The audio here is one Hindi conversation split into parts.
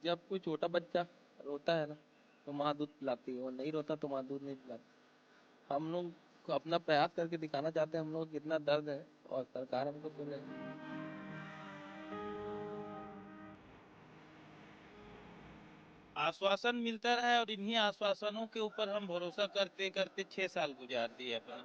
जब कोई छोटा बच्चा रोता है ना तो माँ दूध पिलाती है, और नहीं रोता तो माँ दूध नहीं पिलाती। हम लोग को अपना प्रयास करके दिखाना चाहते हैं हम लोग को कितना दर्द है, और सरकार हमको सुने। आश्वासन मिलता रहा है और इन्हीं आश्वासनों के ऊपर हम भरोसा करते करते 6 साल गुजार दिए अपना।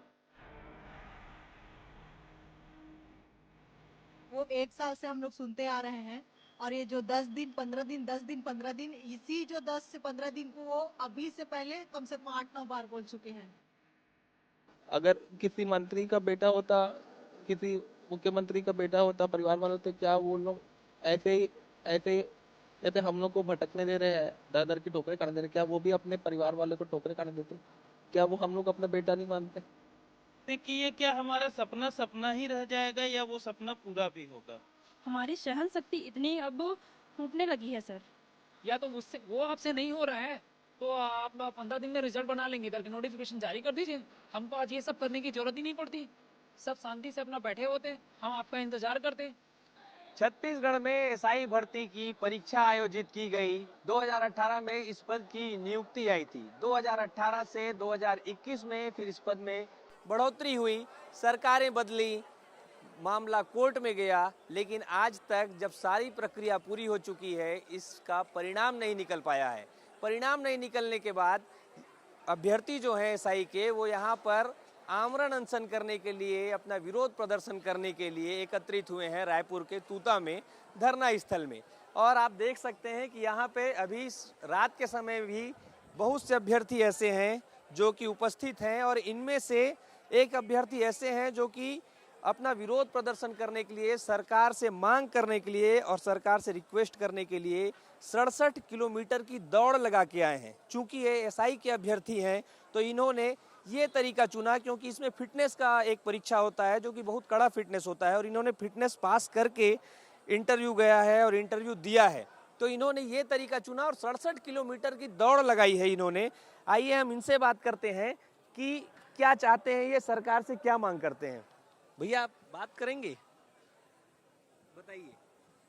वो 1 साल से हम लोग सुनते आ रहे हैं। और ये जो 10 दिन 15 दिन 10 दिन 15 दिन, इसी जो 10 से 15 दिन को वो अभी से पहले कम से कम 8 9 बार बोल चुके हैं। अगर किसी मंत्री का बेटा होता, किसी मुख्यमंत्री का बेटा होता परिवार वालों, तो क्या वो लोग ऐसे ही ऐसे जैसे हम लोग को भटकने दे रहे हैं, दर दर की ठोकरें खाने दे रहे हैं, क्या वो भी अपने परिवार वालों को ठोकरें खाने देते? क्या वो हम लोग अपना बेटा नहीं मानते? कि ये क्या हमारा सपना सपना ही रह जाएगा या वो सपना पूरा भी होगा? हमारी सहन शक्ति इतनी अब टूटने लगी है सर। या तो उससे वो आपसे नहीं हो रहा है तो आप 15 दिन में रिजल्ट बना लेंगे करके नोटिफिकेशन जारी कर दीजिए। हमको आज ये सब करने की जरूरत ही नहीं पड़ती। सब शांति से अपना बैठे होते, हम आपका इंतजार करते। छत्तीसगढ़ में एसआई भर्ती की परीक्षा आयोजित की गई। 2018 में इस पद की नियुक्ति आई थी। 2018 से 2021 में फिर इस पद में बढ़ोतरी हुई, सरकारें बदली, मामला कोर्ट में गया, लेकिन आज तक जब सारी प्रक्रिया पूरी हो चुकी है, इसका परिणाम नहीं निकल पाया है। परिणाम नहीं निकलने के बाद अभ्यर्थी जो हैं एसआई के, वो यहाँ पर आमरण अनशन करने के लिए, अपना विरोध प्रदर्शन करने के लिए एकत्रित हुए हैं रायपुर के तूता में धरना स्थल में। और आप देख सकते हैं कि यहाँ पे अभी रात के समय भी बहुत से अभ्यर्थी ऐसे हैं जो कि उपस्थित हैं, और इनमें से एक अभ्यर्थी ऐसे हैं जो कि अपना विरोध प्रदर्शन करने के लिए, सरकार से मांग करने के लिए और सरकार से रिक्वेस्ट करने के लिए 67 किलोमीटर की दौड़ लगा के आए हैं। चूंकि ये एसआई के अभ्यर्थी हैं तो इन्होंने ये तरीका चुना, क्योंकि इसमें फिटनेस का एक परीक्षा होता है जो कि बहुत कड़ा फिटनेस होता है, और इन्होंने फिटनेस पास करके इंटरव्यू गया है और इंटरव्यू दिया है, तो इन्होंने ये तरीका चुना और 67 किलोमीटर की दौड़ लगाई है इन्होंने। आइए हम इनसे बात करते हैं कि क्या चाहते हैं, ये सरकार से क्या मांग करते हैं। भैया आप बात करेंगे, बताइए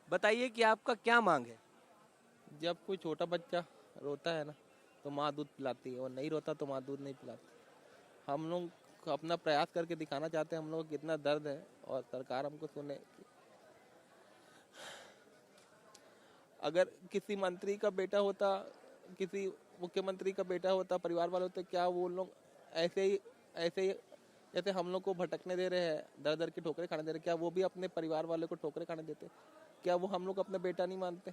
बताइए कि आपका क्या मांग है। जब कोई छोटा बच्चा रोता है ना तो माँ दूध पिलाती है, और नहीं रोता तो माँ दूध नहीं पिलाती। हम लोग को अपना प्रयास करके दिखाना चाहते हैं हम लोग को कितना दर्द है, और सरकार हमको सुने। अगर किसी मंत्री का बेटा होता, किसी मुख्यमंत्री का बेटा होता परिवार वालों, तो क्या वो लोग ऐसे ही जैसे हम लोग को भटकने दे रहे हैं, दर दर की ठोकरें खाने दे रहे हैं, क्या वो भी अपने परिवार वालों को ठोकरें खाने देते? क्या वो हम लोग अपना बेटा नहीं मानते?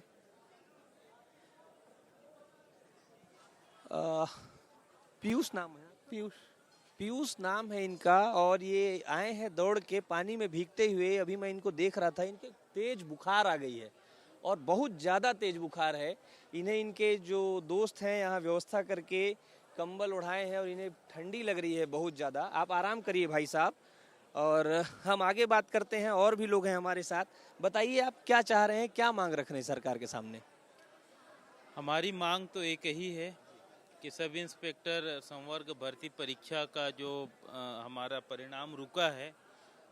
पीयूष नाम है, पीयूष। पीयूष नाम है इनका, और ये आए हैं दौड़ के पानी में भीगते हुए। अभी मैं इनको देख रहा था, इनके तेज बुखार आ गई है और बहुत ज़्यादा तेज बुखार है। इन्हें इनके जो दोस्त हैं यहाँ व्यवस्था करके कंबल उड़ाए हैं, और इन्हें ठंडी लग रही है बहुत ज़्यादा। आप आराम करिए भाई साहब, और हम आगे बात करते हैं। और भी लोग हैं हमारे साथ। बताइए आप क्या चाह रहे हैं, क्या मांग रख रहे हैं सरकार के सामने। हमारी मांग तो एक ही है कि सब इंस्पेक्टर संवर्ग भर्ती परीक्षा का जो हमारा परिणाम रुका है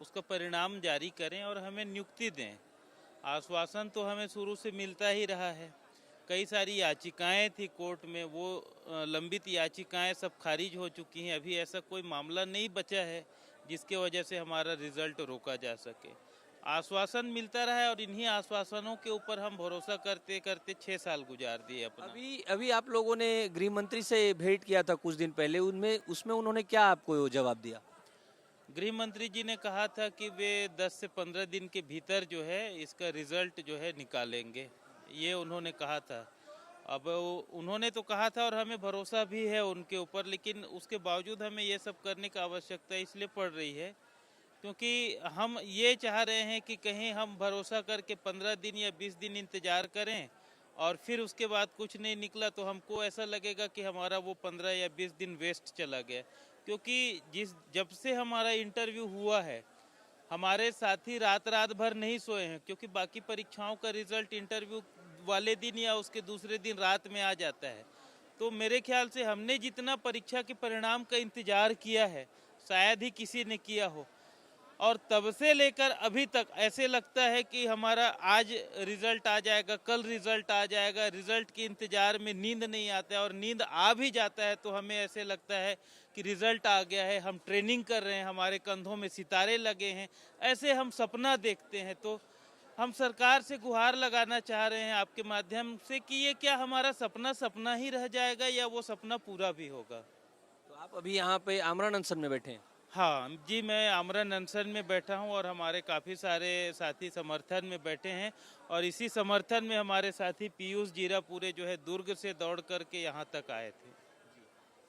उसका परिणाम जारी करें और हमें नियुक्ति दें। आश्वासन तो हमें शुरू से मिलता ही रहा है। कई सारी याचिकाएं थी कोर्ट में, वो लंबित याचिकाएं सब खारिज हो चुकी हैं। अभी ऐसा कोई मामला नहीं बचा है जिसके वजह से हमारा रिजल्ट रोका जा सके। आश्वासन मिलता रहा है और इन्हीं आश्वासनों के ऊपर हम भरोसा करते करते 6 साल गुजार दिए अपना। अभी अभी आप लोगों ने गृह मंत्री से भेंट किया था कुछ दिन पहले, उनमें उसमें उन्होंने क्या आपको जवाब दिया। गृह मंत्री जी ने कहा था कि वे 10 से 15 दिन के भीतर जो है इसका रिजल्ट जो है निकालेंगे, ये उन्होंने कहा था। अब उन्होंने तो कहा था और हमें भरोसा भी है उनके ऊपर, लेकिन उसके बावजूद हमें ये सब करने की आवश्यकता इसलिए पड़ रही है क्योंकि हम ये चाह रहे हैं कि कहीं हम भरोसा करके 15 दिन या 20 दिन इंतज़ार करें और फिर उसके बाद कुछ नहीं निकला तो हमको ऐसा लगेगा कि हमारा वो 15 या 20 दिन वेस्ट चला गया। क्योंकि जब से हमारा इंटरव्यू हुआ है हमारे साथी रात रात भर नहीं सोए हैं, क्योंकि बाकी परीक्षाओं का रिजल्ट इंटरव्यू वाले दिन या उसके दूसरे दिन रात में आ जाता है। तो मेरे ख्याल से हमने जितना परीक्षा के परिणाम का इंतज़ार किया है शायद ही किसी ने किया हो। और तब से लेकर अभी तक ऐसे लगता है कि हमारा आज रिजल्ट आ जाएगा, कल रिजल्ट आ जाएगा। रिजल्ट के इंतज़ार में नींद नहीं आता है, और नींद आ भी जाता है तो हमें ऐसे लगता है कि रिजल्ट आ गया है, हम ट्रेनिंग कर रहे हैं, हमारे कंधों में सितारे लगे हैं, ऐसे हम सपना देखते हैं। तो हम सरकार से गुहार लगाना चाह रहे हैं आपके माध्यम से कि ये क्या हमारा सपना सपना ही रह जाएगा या वो सपना पूरा भी होगा। तो आप अभी यहाँ पे आमरण अनशन में बैठे हैं। हाँ जी, मैं आमरण अनशन में बैठा हूँ और हमारे काफ़ी सारे साथी समर्थन में बैठे हैं, और इसी समर्थन में हमारे साथी पीयूष जीरा पूरे जो है दुर्ग से दौड़ करके यहाँ तक आए थे।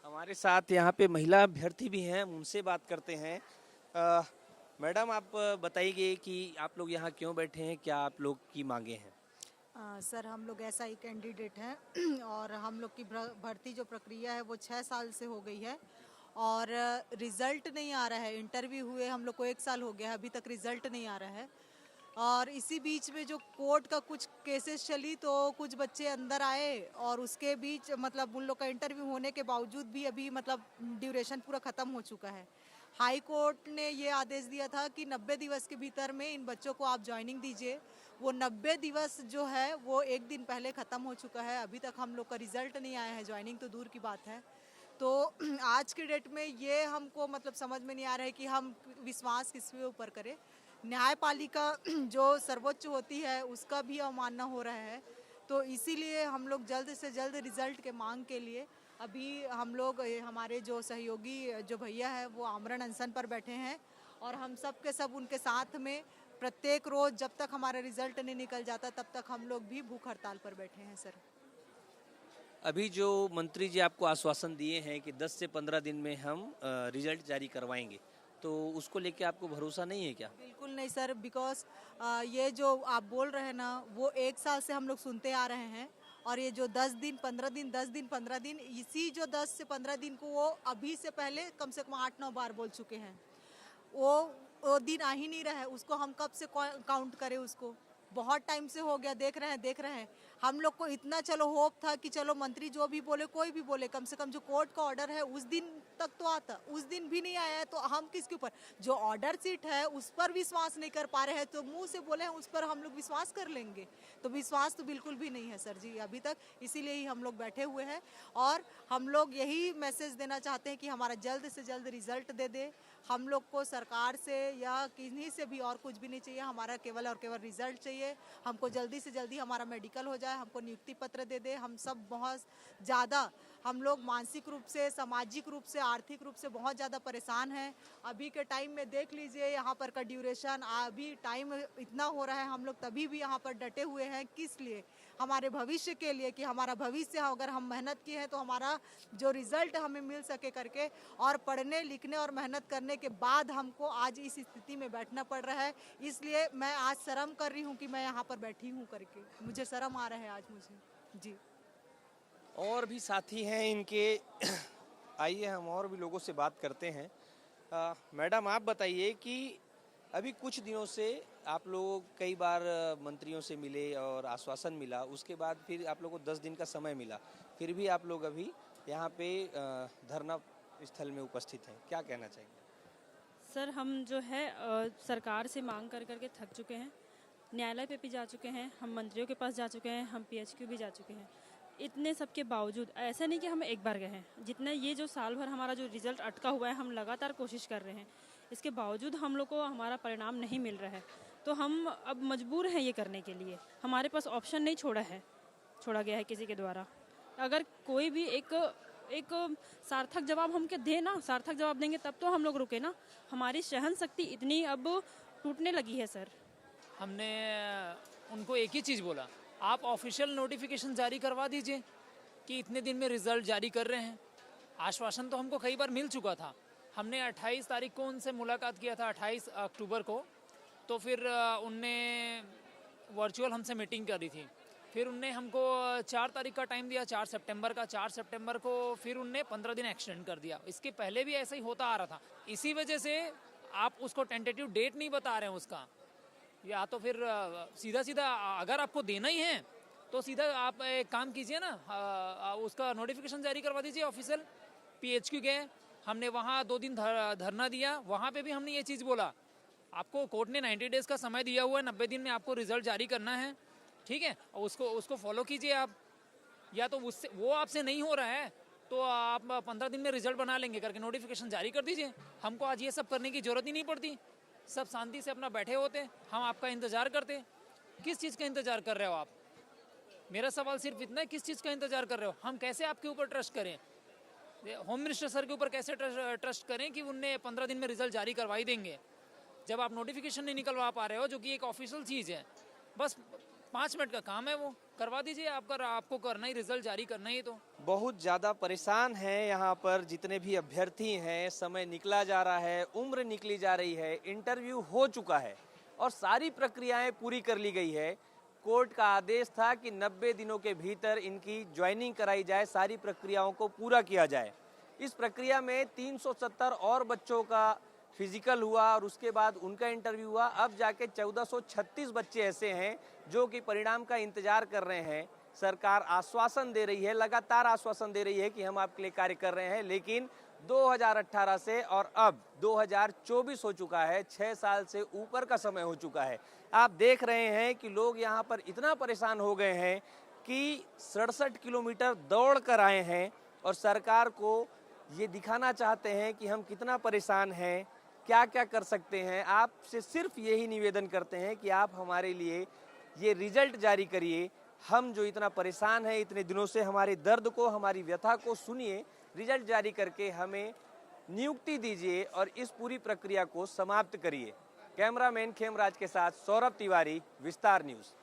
हमारे साथ यहाँ पे महिला अभ्यर्थी भी हैं, उनसे बात करते हैं। मैडम, आप बताइए कि आप लोग यहाँ क्यों बैठे हैं, क्या आप लोग की मांगे हैं? सर, हम लोग ऐसा ही कैंडिडेट हैं और हम लोग की भर्ती जो प्रक्रिया है वो 6 साल से हो गई है और रिजल्ट नहीं आ रहा है। इंटरव्यू हुए हम लोग को 1 साल हो गया है, अभी तक रिजल्ट नहीं आ रहा है। और इसी बीच में जो कोर्ट का कुछ केसेस चली तो कुछ बच्चे अंदर आए और उसके बीच मतलब उन लोग का इंटरव्यू होने के बावजूद भी अभी मतलब ड्यूरेशन पूरा ख़त्म हो चुका है। हाई कोर्ट ने ये आदेश दिया था कि 90 दिवस के भीतर में इन बच्चों को आप ज्वाइनिंग दीजिए। वो 90 दिवस जो है वो 1 दिन पहले ख़त्म हो चुका है, अभी तक हम लोग का रिजल्ट नहीं आया है, ज्वाइनिंग तो दूर की बात है। तो आज के डेट में ये हमको मतलब समझ में नहीं आ रहा है कि हम विश्वास किसके ऊपर करें। न्यायपालिका जो सर्वोच्च होती है उसका भी अवमानना हो रहा है। तो इसीलिए हम लोग जल्द से जल्द रिजल्ट के मांग के लिए अभी हम लोग हमारे जो सहयोगी जो भैया है वो आमरण अनशन पर बैठे हैं और हम सब के सब उनके साथ में प्रत्येक रोज जब तक हमारा रिजल्ट नहीं निकल जाता तब तक हम लोग भी भूख हड़ताल पर बैठे हैं। सर, अभी जो मंत्री जी आपको आश्वासन दिए हैं कि 10 से 15 दिन में हम रिजल्ट जारी करवाएंगे, तो उसको लेके आपको भरोसा नहीं है क्या? बिल्कुल नहीं सर, बिकॉज ये जो आप बोल रहे हैं ना वो 1 साल से हम लोग सुनते आ रहे हैं और ये जो 10 दिन 15 दिन 10 दिन 15 दिन, इसी जो 10 से 15 दिन को वो अभी से पहले कम से कम 8-9 बार बोल चुके हैं। वो दिन आ ही नहीं रहा है, उसको हम कब से काउंट करें? उसको बहुत टाइम से हो गया, देख रहे हैं। हम लोग को इतना चलो होप था कि चलो मंत्री जो भी बोले कोई भी बोले, कम से कम जो कोर्ट का ऑर्डर है उस दिन तक तो आता, उस दिन भी नहीं आया है तो हम किसके ऊपर, जो ऑर्डर सीट है उस पर विश्वास नहीं कर पा रहे हैं तो मुंह से बोले हैं उस पर हम लोग विश्वास कर लेंगे। तो विश्वास तो बिल्कुल भी नहीं है सर जी अभी तक, इसीलिए ही हम लोग बैठे हुए हैं और हम लोग यही मैसेज देना चाहते हैं कि हमारा जल्द से जल्द रिजल्ट दे। हम लोग को सरकार से या किन्हीं से भी और कुछ भी नहीं चाहिए, हमारा केवल और केवल रिजल्ट चाहिए। हमको जल्दी से जल्दी हमारा मेडिकल हो जाए, हमको नियुक्ति पत्र दे। हम सब बहुत ज़्यादा, हम लोग मानसिक रूप से, सामाजिक रूप से, आर्थिक रूप से बहुत ज़्यादा परेशान हैं। अभी के टाइम में देख लीजिए यहाँ पर का ड्यूरेशन, अभी टाइम इतना हो रहा है, हम लोग तभी भी यहाँ पर डटे हुए हैं। किस लिए? हमारे भविष्य के लिए, कि हमारा भविष्य अगर हम मेहनत किए हैं तो हमारा जो रिजल्ट हमें मिल सके करके, और पढ़ने लिखने और मेहनत करने के बाद हमको आज इस स्थिति में बैठना पड़ रहा है। इसलिए मैं आज शर्म कर रही हूँ कि मैं यहाँ पर बैठी हूँ करके, मुझे शर्म आ रहा है आज मुझे जी। और भी साथी हैं इनके, आइए हम और भी लोगों से बात करते हैं। मैडम, आप बताइए कि अभी कुछ दिनों से आप लोग कई बार मंत्रियों से मिले और आश्वासन मिला, उसके बाद फिर आप लोगों को 10 दिन का समय मिला, फिर भी आप लोग अभी यहाँ पे धरना स्थल में उपस्थित हैं, क्या कहना चाहेंगे? सर, हम जो है सरकार से मांग कर करके थक चुके हैं, न्यायालय पे भी जा चुके हैं, हम मंत्रियों के पास जा चुके हैं, हम PHQ भी जा चुके हैं। इतने सब के बावजूद ऐसा नहीं कि हम एक बार गए हैं, जितना ये जो साल भर हमारा जो रिजल्ट अटका हुआ है, हम लगातार कोशिश कर रहे हैं, इसके बावजूद हम लोग को हमारा परिणाम नहीं मिल रहा है। तो हम अब मजबूर हैं ये करने के लिए, हमारे पास ऑप्शन नहीं छोड़ा गया है किसी के द्वारा। अगर कोई भी एक सार्थक जवाब हमके दे ना, सार्थक जवाब देंगे तब तो हम लोग रुके ना। हमारी सहन शक्ति इतनी अब टूटने लगी है सर। हमने उनको एक ही चीज़ बोला, आप ऑफिशियल नोटिफिकेशन जारी करवा दीजिए कि इतने दिन में रिजल्ट जारी कर रहे हैं। आश्वासन तो हमको कई बार मिल चुका था। हमने 28 तारीख को उनसे मुलाकात किया था, 28 अक्टूबर को, तो फिर उनने वर्चुअल हमसे मीटिंग करी थी। फिर उनने हमको 4 तारीख का टाइम दिया, 4 सितंबर का। 4 सितंबर को फिर उनने 15 दिन एक्सटेंड कर दिया। इसके पहले भी ऐसा ही होता आ रहा था। इसी वजह से आप उसको टेंटेटिव डेट नहीं बता रहे हैं उसका, या तो फिर सीधा अगर आपको देना ही है तो सीधा आप एक काम कीजिए ना, उसका नोटिफिकेशन जारी करवा दीजिए ऑफिशियल। PHQ गए, हमने वहाँ 2 दिन धरना दिया, वहाँ पे भी हमने ये चीज़ बोला आपको कोर्ट ने 90 डेज का समय दिया हुआ है, 90 दिन में आपको रिजल्ट जारी करना है, ठीक है, और उसको फॉलो कीजिए आप। या तो उससे वो आपसे नहीं हो रहा है तो आप 15 दिन में रिजल्ट बना लेंगे करके नोटिफिकेशन जारी कर दीजिए। हमको आज ये सब करने की जरूरत ही नहीं पड़ती, सब शांति से अपना बैठे होते, हम आपका इंतजार करते। किस चीज़ का इंतजार कर रहे हो आप? मेरा सवाल सिर्फ इतना है, किस चीज़ का इंतजार कर रहे हो? हम कैसे आपके ऊपर ट्रस्ट करें? होम मिनिस्टर सर के ऊपर कैसे ट्रस्ट करें कि उनने 15 दिन में रिजल्ट जारी करवा ही देंगे, जब आप नोटिफिकेशन नहीं निकलवा पा रहे हो, जो कि एक ऑफिशियल चीज़ है। बस 5 मिनट का काम है, वो करवा दीजिए। आपको करना ही, रिजल्ट जारी करना ही। तो बहुत ज़्यादा परेशान हैं यहाँ पर जितने भी अभ्यर्थी हैं। समय निकला जा रहा है, उम्र निकली जा रही है, इंटरव्यू हो चुका है और सारी प्रक्रियाएं पूरी कर ली गई है। कोर्ट का आदेश था कि 90 दिनों के भीतर इनकी ज्वाइनिंग कराई जाए, सारी प्रक्रियाओं को पूरा किया जाए। इस प्रक्रिया में 370 और बच्चों का फिजिकल हुआ और उसके बाद उनका इंटरव्यू हुआ। अब जाके 1436 बच्चे ऐसे हैं जो कि परिणाम का इंतजार कर रहे हैं। सरकार आश्वासन दे रही है, लगातार आश्वासन दे रही है कि हम आपके लिए कार्य कर रहे हैं, लेकिन 2018 से और अब 2024 हो चुका है, 6 साल से ऊपर का समय हो चुका है। आप देख रहे हैं कि लोग यहाँ पर इतना परेशान हो गए हैं कि 67 किलोमीटर दौड़ कर आए हैं और सरकार को ये दिखाना चाहते हैं कि हम कितना परेशान हैं, क्या क्या कर सकते हैं। आपसे सिर्फ यही निवेदन करते हैं कि आप हमारे लिए ये रिजल्ट जारी करिए। हम जो इतना परेशान हैं इतने दिनों से, हमारे दर्द को, हमारी व्यथा को सुनिए, रिजल्ट जारी करके हमें नियुक्ति दीजिए और इस पूरी प्रक्रिया को समाप्त करिए। कैमरामैन खेमराज के साथ सौरभ तिवारी, विस्तार न्यूज़।